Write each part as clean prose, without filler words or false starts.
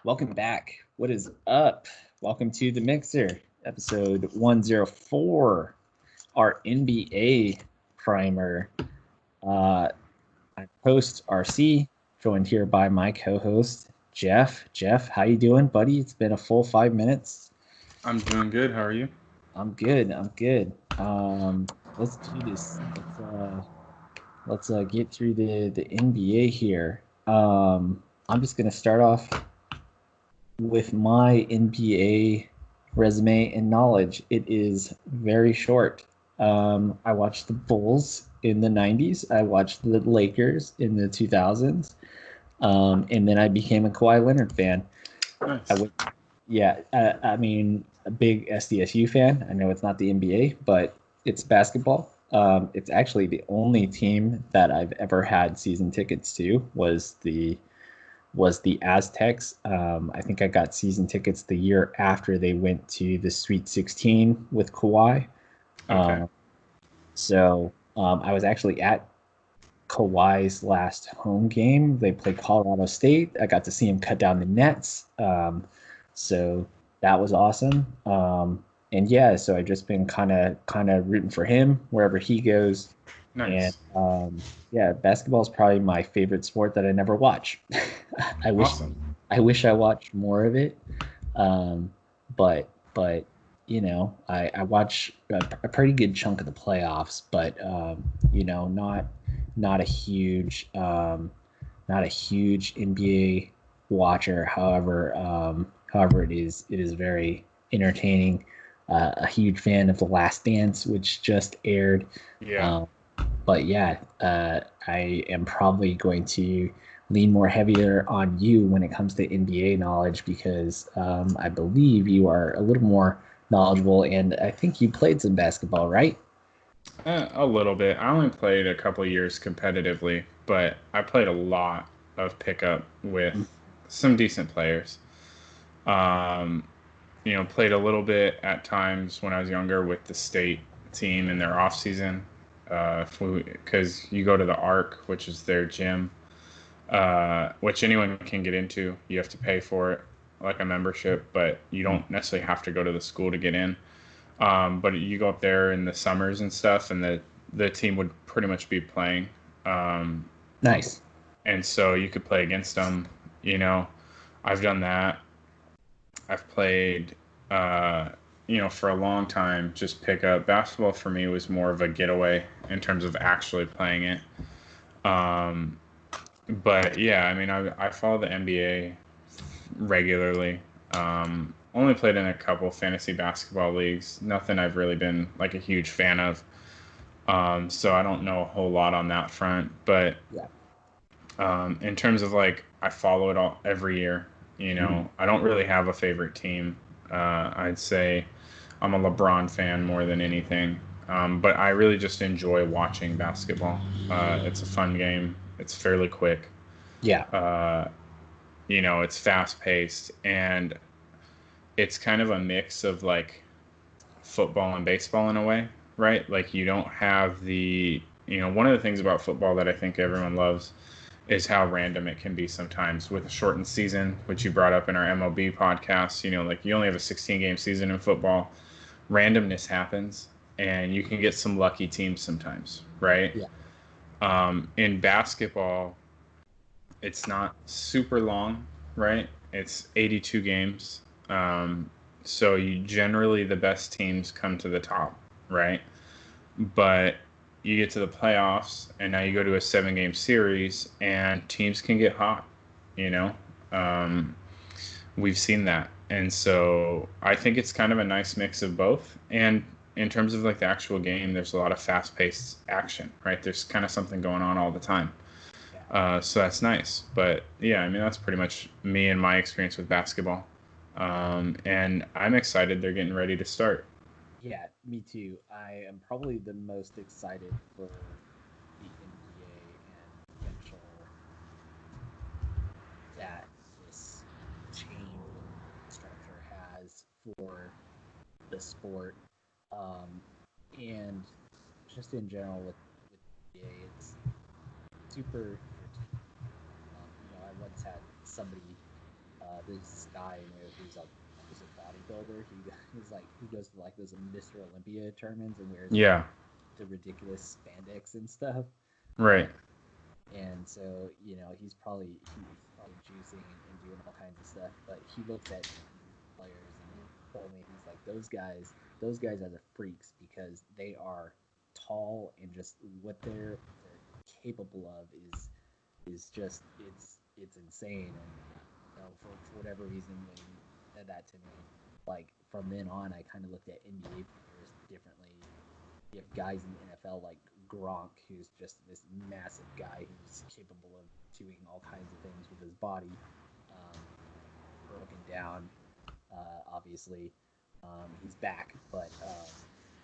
Welcome back. What is up? Welcome to the Mixer, episode 104, our NBA primer. I'm host RC, joined here by my co-host Jeff. Jeff, how you doing, buddy? It's been a full 5 minutes. I'm doing good. How are you? I'm good. Let's do this. Let's get through the NBA here. I'm just gonna start off with my NBA resume and knowledge. It is very short. I watched the Bulls in the 90s. I watched the Lakers in the 2000s. And then I became a Kawhi Leonard fan. Nice. I mean, a big SDSU fan. I know it's not the NBA, but it's basketball. It's actually the only team that I've ever had season tickets to was the Aztecs. I think I got season tickets the year after they went to the Sweet 16 with Kawhi. Okay. I was actually at Kawhi's last home game. They played Colorado State. I got to see him cut down the nets. So that was awesome. So I've just been kind of rooting for him wherever he goes. Nice. And basketball is probably my favorite sport that I never watch. Awesome. I wish I watched more of it. But I watch a pretty good chunk of the playoffs, but not a huge NBA watcher. However, it is very entertaining. A huge fan of The Last Dance, which just aired. Yeah. I am probably going to lean more heavier on you when it comes to NBA knowledge because I believe you are a little more knowledgeable, and I think you played some basketball, right? A little bit. I only played a couple years competitively, but I played a lot of pickup with some decent players. Played a little bit at times when I was younger with the state team in their off season. Because you go to the Arc, which is their gym, which anyone can get into. You have to pay for it, like a membership, but you don't necessarily have to go to the school to get in. But you go up there in the summers and stuff, and the team would pretty much be playing. Nice. And so you could play against them. I've done that. I've played, for a long time, just pick up. Basketball for me was more of a getaway in terms of actually playing it. But yeah, I mean, I follow the NBA regularly. Only played in a couple fantasy basketball leagues. Nothing I've really been like a huge fan of. So I don't know a whole lot on that front. But in terms of I follow it all every year. I don't really have a favorite team. I'd say I'm a LeBron fan more than anything. But I really just enjoy watching basketball. It's a fun game. It's fairly quick. Yeah. It's fast paced and it's kind of a mix of football and baseball in a way, right? Like you don't have one of the things about football that I think everyone loves is how random it can be sometimes with a shortened season, which you brought up in our MLB podcast. You only have a 16-game season in football. Randomness happens, and you can get some lucky teams sometimes, right? Yeah. In basketball, it's not super long, right? It's 82 games. So generally the best teams come to the top, right? But you get to the playoffs, and now you go to a 7-game series, and teams can get hot. We've seen that, and so I think it's kind of a nice mix of both. And in terms of the actual game, there's a lot of fast-paced action, right? There's kind of something going on all the time. So that's nice. But yeah, I mean, that's pretty much me and my experience with basketball. And I'm excited they're getting ready to start. Yeah, me too. I am probably the most excited for the NBA and potential that this change in structure has for the sport, and just in general with the NBA, it's super entertaining. I once had somebody There's this guy in there who's a bodybuilder. He goes to like those Mr. Olympia tournaments and wears like Yeah. the ridiculous spandex and stuff. Right. And so, he's probably juicing and doing all kinds of stuff. But he looks at players and he told me he's like those guys are the freaks because they are tall and just what they're capable of is just it's insane. And for whatever reason when he said that to me, like from then on I kind of looked at NBA players differently. You have guys in the NFL like Gronk, who's just this massive guy who's capable of doing all kinds of things with his body, um, broken down. Obviously, he's back, but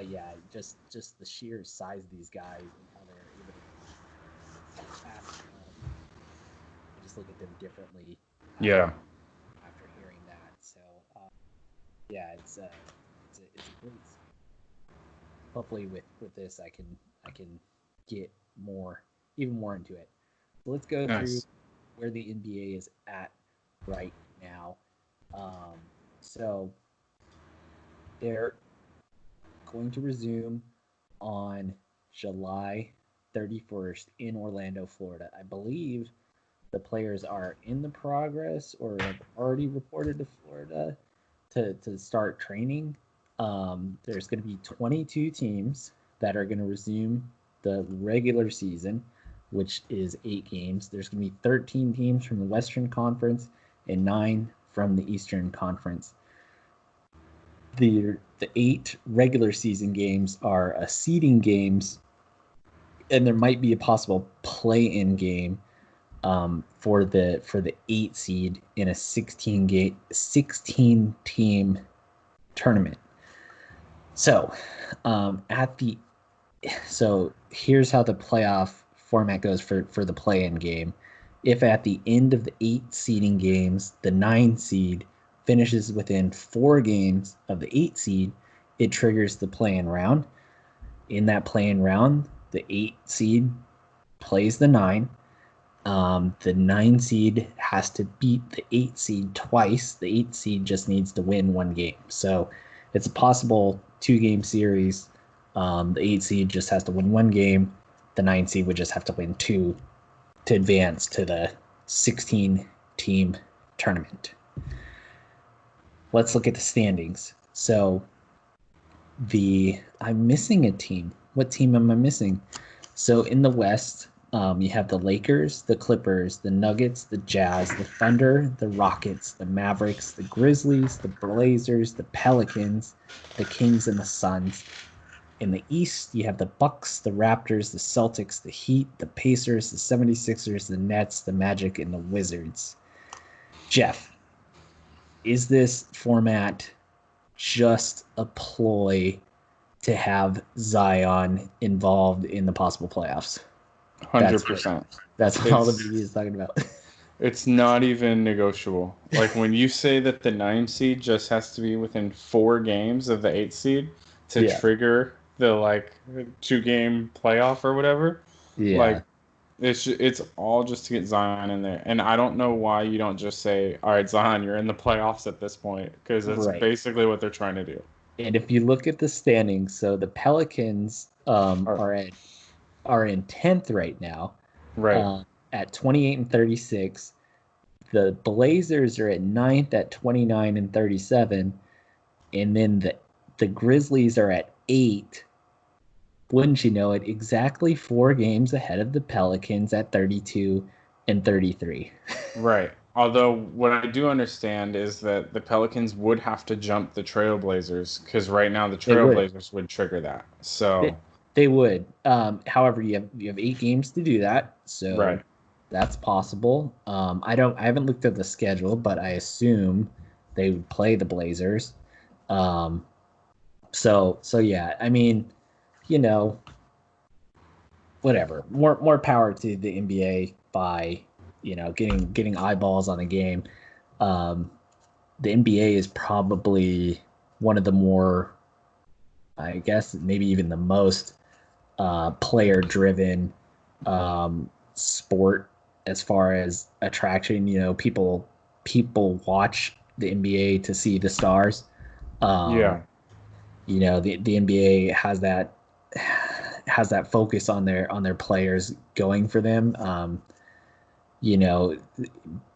yeah, just the sheer size of these guys and how they're able to so fast. I just look at them differently after Yeah. after hearing that. So yeah, it's a great. Hopefully, with this, I can get even more into it. So let's go through Nice. where the NBA is at right now. Um, so they're going to resume on July 31st in Orlando, Florida. I believe the players are in the progress or have already reported to Florida to start training. There's going to be 22 teams that are going to resume the regular season, which is 8 games. There's going to be 13 teams from the Western Conference and 9 from the Eastern Conference. The 8 regular season games are a seeding games, and there might be a possible play-in game for the 8 seed in a 16 team tournament. So at the so here's how the playoff format goes for the play-in game. If at the end of the 8 seeding games, the 9 seed finishes within 4 games of the 8 seed, it triggers the play-in round. In that play-in round, the 8 seed plays the 9. The 9 seed has to beat the 8 seed twice. The 8 seed just needs to win 1 game. So it's a possible 2 game series. The 8 seed just has to win 1 game. The 9 seed would just have to win 2 to advance to the 16 team tournament. Let's look at the standings. So I'm missing a team. What team am I missing? So in the West, you have the Lakers, the Clippers, the Nuggets, the Jazz, the Thunder, the Rockets, the Mavericks, the Grizzlies, the Blazers, the Pelicans, the Kings, and the Suns. In the East, you have the Bucks, the Raptors, the Celtics, the Heat, the Pacers, the 76ers, the Nets, the Magic, and the Wizards. Jeff, is this format just a ploy to have Zion involved in the possible playoffs? 100%. That's what all the media is talking about. It's not even negotiable. Like when you say that the 9 seed just has to be within 4 games of the 8 seed to trigger the 2 game playoff or whatever. Yeah. Like it's all just to get Zion in there. And I don't know why you don't just say, all right, Zion, you're in the playoffs at this point, because that's basically what they're trying to do. And if you look at the standings, so the Pelicans are in 10th right now. Right. At 28 and 36. The Blazers are at 9th at 29 and 37. And then the Grizzlies are at 8. Wouldn't you know it, exactly 4 games ahead of the Pelicans at 32 and 33. Right. Although what I do understand is that the Pelicans would have to jump the Trailblazers, because right now the Trailblazers would trigger that. So they would. However, you have 8 games to do that, so that's possible. I haven't looked at the schedule, but I assume they would play the Blazers. So yeah, I mean, whatever. More power to the NBA by getting eyeballs on the game. The NBA is probably one of the more, I guess, maybe even the most player-driven sport as far as attraction. People people watch the NBA to see the stars. Yeah. The NBA has that focus on their players going for them. You know,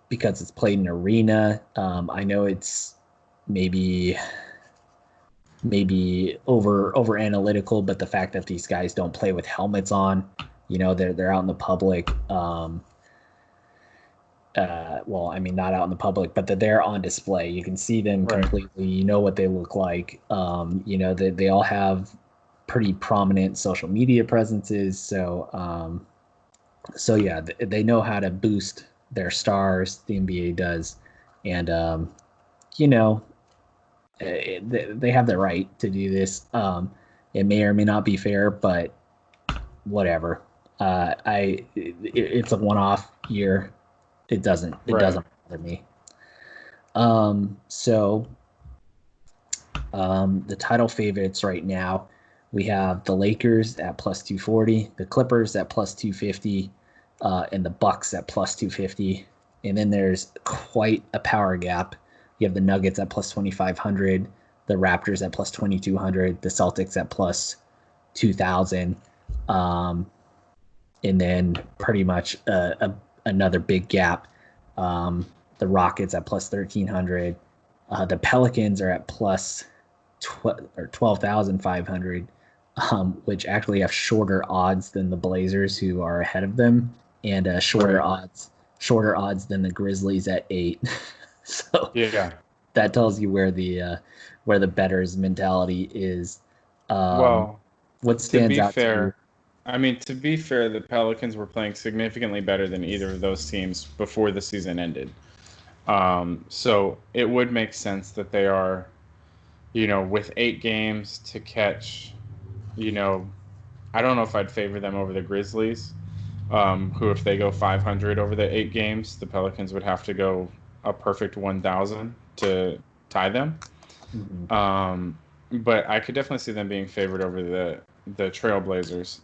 because it's played in an arena. I know it's maybe over analytical, but the fact that these guys don't play with helmets on, they're out in the public. Well, I mean, not out in the public, but that they're on display. You can see them Right. completely. You know what they look like. They all have pretty prominent social media presences. So yeah, they know how to boost their stars. The NBA does, and you know, they have the right to do this. It may or may not be fair, but whatever. It's a one-off year. It doesn't Right. bother me. So the title favorites right now, we have the Lakers at plus 240, the Clippers at plus 250, and the Bucks at plus 250. And then there's quite a power gap. You have the Nuggets at plus 2,500, the Raptors at plus 2,200, the Celtics at plus 2,000. And then pretty much another big gap. The Rockets at plus 1,300. The Pelicans are at plus 12,500, which actually have shorter odds than the Blazers, who are ahead of them, and Right. shorter odds than the Grizzlies at 8. So Yeah. that tells you where the betters mentality is. Um, Well, what to stands be out to you? fair, I mean, to be fair, the Pelicans were playing significantly better than either of those teams before the season ended. So it would make sense that they are, with 8 games to catch, you know, I don't know if I'd favor them over the Grizzlies, who, if they go 500 over the 8 games, the Pelicans would have to go a perfect 1,000 to tie them. Mm-hmm. But I could definitely see them being favored over the Trailblazers.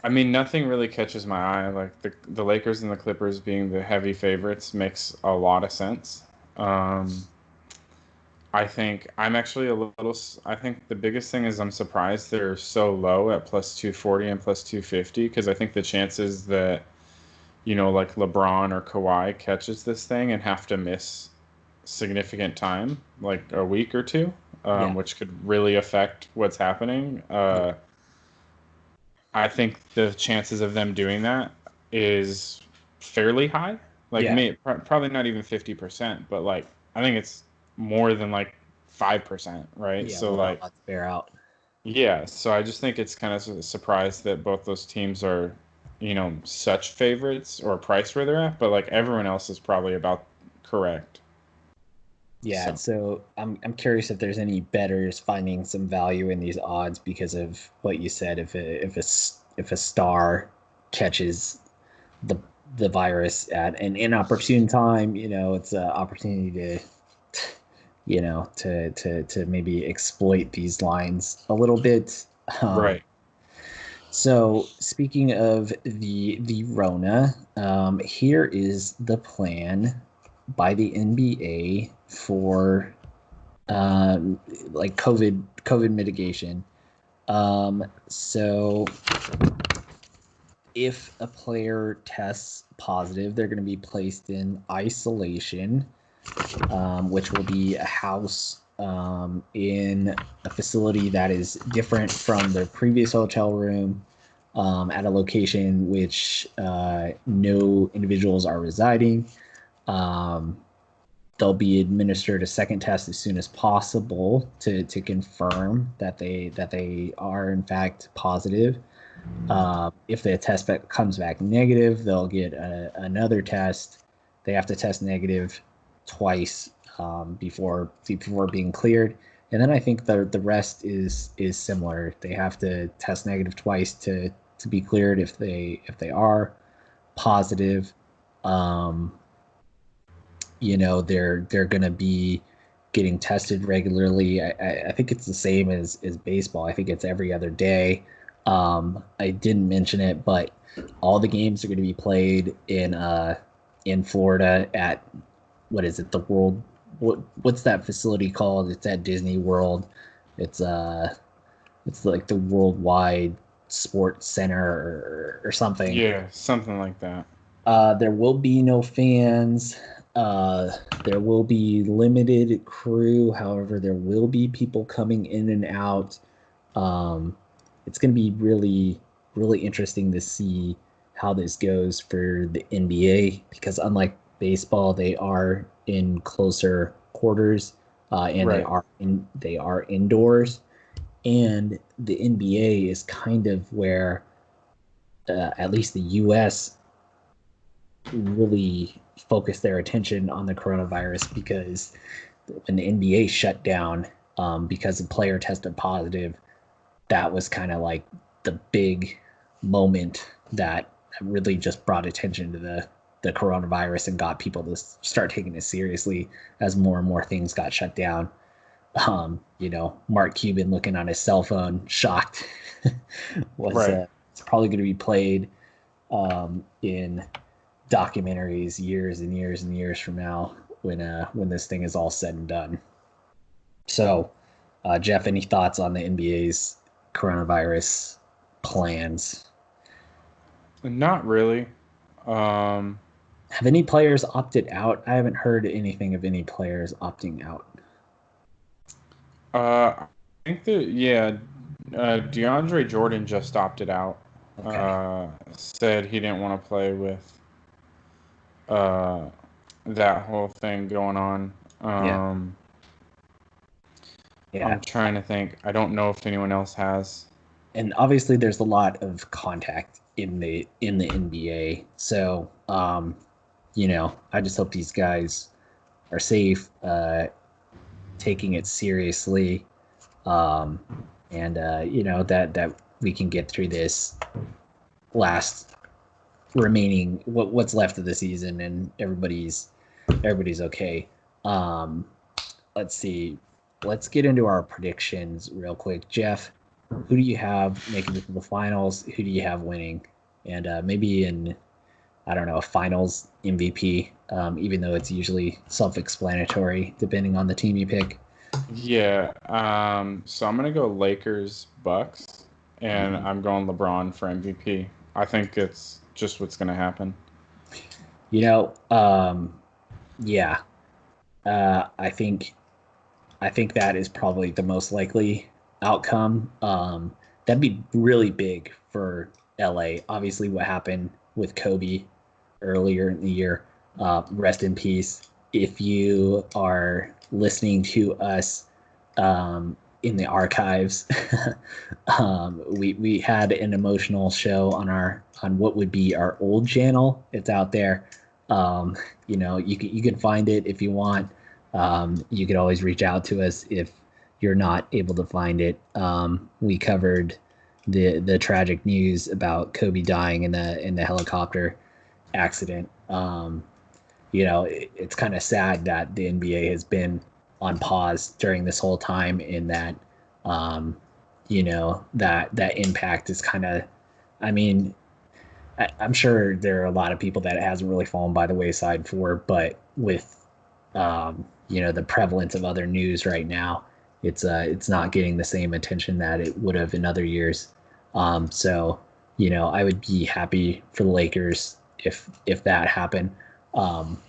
I mean, nothing really catches my eye. Like the Lakers and the Clippers being the heavy favorites makes a lot of sense. Um, I think I'm actually a little. I think the biggest thing is I'm surprised they're so low at plus 240 and plus 250 because I think the chances that like LeBron or Kawhi catches this thing and have to miss significant time, like a week or two, Yeah, which could really affect what's happening. yeah, I think the chances of them doing that is fairly high. Like, yeah, probably not even 50%, but like I think it's more than like 5%, right? yeah. So Well, the like, odds bear out. yeah. So I just think it's kind of a surprise that both those teams are, such favorites or priced where they're at, but like everyone else is probably about correct. Yeah, So so I'm curious if there's any betters finding some value in these odds because of what you said. If a star catches the the virus at an inopportune time, it's an opportunity to maybe exploit these lines a little bit. Um, right. so speaking of the Rona, here is the plan by the NBA for like COVID mitigation. So if a player tests positive, they're going to be placed in isolation, which will be a house in a facility that is different from their previous hotel room, at a location which no individuals are residing. Um, they'll be administered a second test as soon as possible to confirm that they are in fact positive. If the test comes back negative, they'll get another test. They have to test negative twice before being cleared. And then I think the rest is similar. They have to test negative twice to be cleared if they are positive. Um, they're going to be getting tested regularly. I think it's the same as baseball. I think it's every other day. I didn't mention it, but all the games are going to be played in in Florida at what is it? The World. What's that facility called? It's at Disney World. It's it's like the Worldwide Sports Center or something. Yeah, something like that. There will be no fans. Uh, there will be limited crew. However, there will be people coming in and out. Um, it's going to be really interesting to see how this goes for the NBA because unlike baseball, they are in closer quarters and Right. they are indoors. And the NBA is kind of where at least the U.S. really focused their attention on the coronavirus because when the NBA shut down because a player tested positive, that was kind of like the big moment that really just brought attention to the coronavirus and got people to start taking it seriously as more and more things got shut down. Mark Cuban looking on his cell phone, shocked, was Right. it's probably going to be played in documentaries years and years and years from now when this thing is all said and done. So, Jeff, any thoughts on the NBA's coronavirus plans? Not really. Um, Have any players opted out? I haven't heard anything of any players opting out. I think that yeah, DeAndre Jordan just opted out. Okay. Said he didn't want to play with uh, that whole thing going on. Yeah. I'm Yeah. trying to think. I don't know if anyone else has. And obviously there's a lot of contact in the NBA. So, I just hope these guys are safe, taking it seriously, um, and that we can get through this last remaining what's left of the season, and everybody's okay. Um, let's see. Let's get into our predictions real quick, Jeff. Who do you have making it to the finals? Who do you have winning? And maybe in I don't know, a finals MVP, even though it's usually self-explanatory depending on the team you pick. Yeah. So I'm gonna go Lakers Bucks, and I'm going LeBron for MVP. I think it's just what's gonna happen. You know, yeah, I think that is probably the most likely outcome. That'd be really big for LA. Obviously, what happened with Kobe earlier in the year. Rest in peace. If you are listening to us in the archives, we had an emotional show on what would be our old channel. It's out there. Um, you can find it if you want. You could always reach out to us if you're not able to find it. We covered the tragic news about Kobe dying in the helicopter accident. It's kind of sad that the NBA has been on pause during this whole time, in that, that impact is kind of, I mean, I'm sure there are a lot of people that it hasn't really fallen by the wayside for, but with, the prevalence of other news right now, it's not getting the same attention that it would have in other years. So, I would be happy for the Lakers if that happened. Um,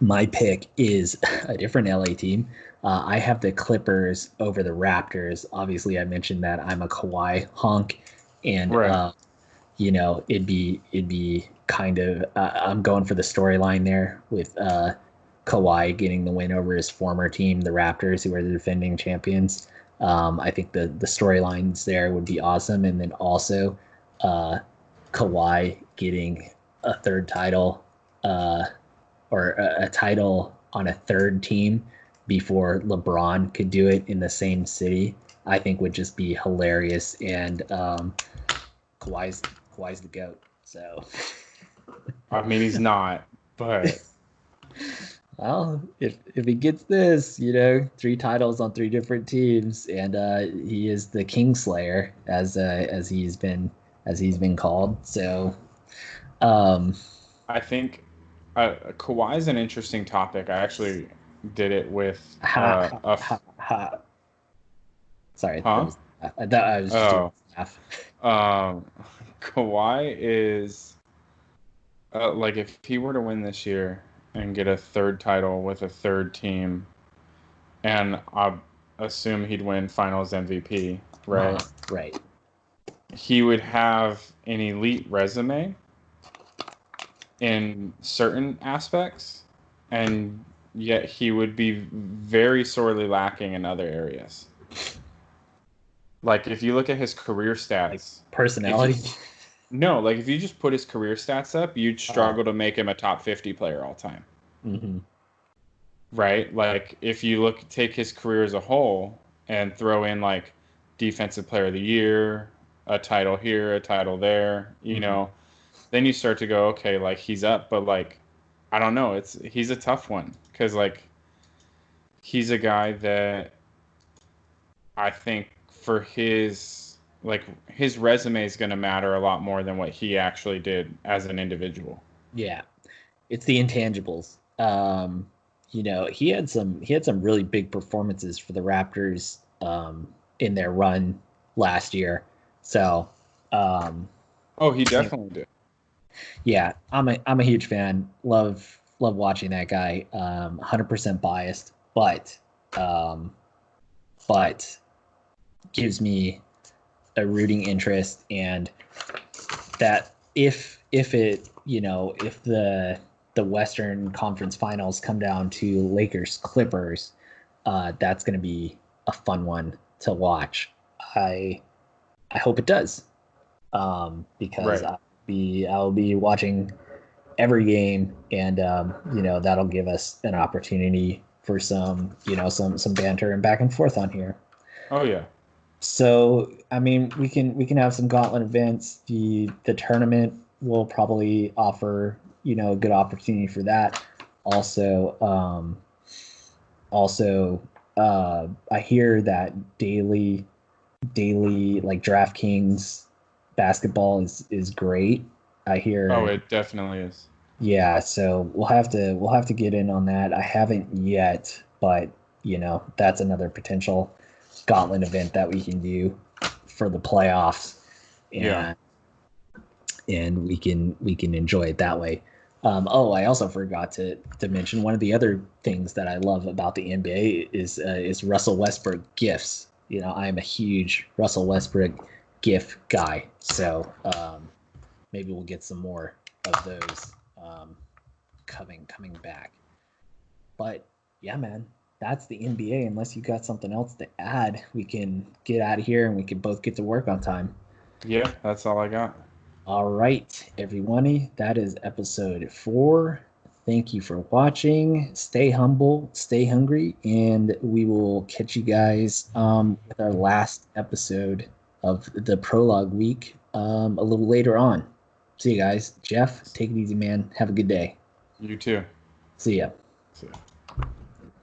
my pick is a different LA team. I have the Clippers over the Raptors. Obviously, I mentioned that I'm a Kawhi honk, and Right. it'd be kind of I'm going for the storyline there with Kawhi getting the win over his former team, the Raptors, who are the defending champions. I think the storylines there would be awesome, and then also uh, Kawhi getting a third title, uh, or a title on a third team before LeBron could do it in the same city. I think would just be hilarious, and Kawhi's Kawhi's the goat. So, I mean, he's not, but well, if he gets this, three titles on three different teams, and he is the Kingslayer as he's been called. So, um, I think Kawhi is an interesting topic. I actually did it with Ha, ha, ha, ha. Sorry, that huh? was I was just doing Oh, laugh. um, Kawhi is like if he were to win this year and get a third title with a third team, and I assume he'd win Finals MVP, right? Right. He would have an elite resume in certain aspects, and yet he would be very sorely lacking in other areas. Like if you look at his career Like stats, if you personality. no, like if you just put his career stats up, you'd Oh. struggle to make him a top 50 player all time. Mm-hmm. Right? Like if you take his career as a whole and throw in like defensive player of the year, a title here, a title there, Mm-hmm. then you start to go, okay, like he's up, but like I don't know, he's a tough one because like he's a guy that I think for his resume is going to matter a lot more than what he actually did as an individual. Yeah, it's the intangibles. He had some really big performances for the Raptors in their run last year. So, um, Oh, he yeah, definitely did. yeah, I'm a huge fan. Love watching that guy. 100% biased, um, but gives me a rooting interest, and that if the Western Conference Finals come down to Lakers Clippers, that's going to be a fun one to watch. I I hope it does, because Right. I'll be watching every game, and that'll give us an opportunity for some banter and back and forth on here. Oh yeah. So I mean, we can have some gauntlet events. The tournament will probably offer a good opportunity for that. Also, also, I hear that daily like DraftKings basketball is great. I Oh, hear, it definitely is. yeah. So we'll have to get in on that. I haven't yet, but that's another potential gauntlet event that we can do for the playoffs, Yeah. and we can enjoy it that way. I also forgot to mention one of the other things that I love about the NBA is Russell Westbrook gifts. I am a huge Russell Westbrook gift guy, so maybe we'll get some more of those coming back. But yeah, man, that's the NBA. Unless you got something else to add, we can get out of here and we can both get to work on time. Yeah, that's all I got. All right, everyone, that is episode 4. Thank you for watching. Stay humble, stay hungry, and we will catch you guys with our last episode of the prologue week a little later on. See you guys. Jeff, take it easy, man. Have a good day. You too. See ya. See ya.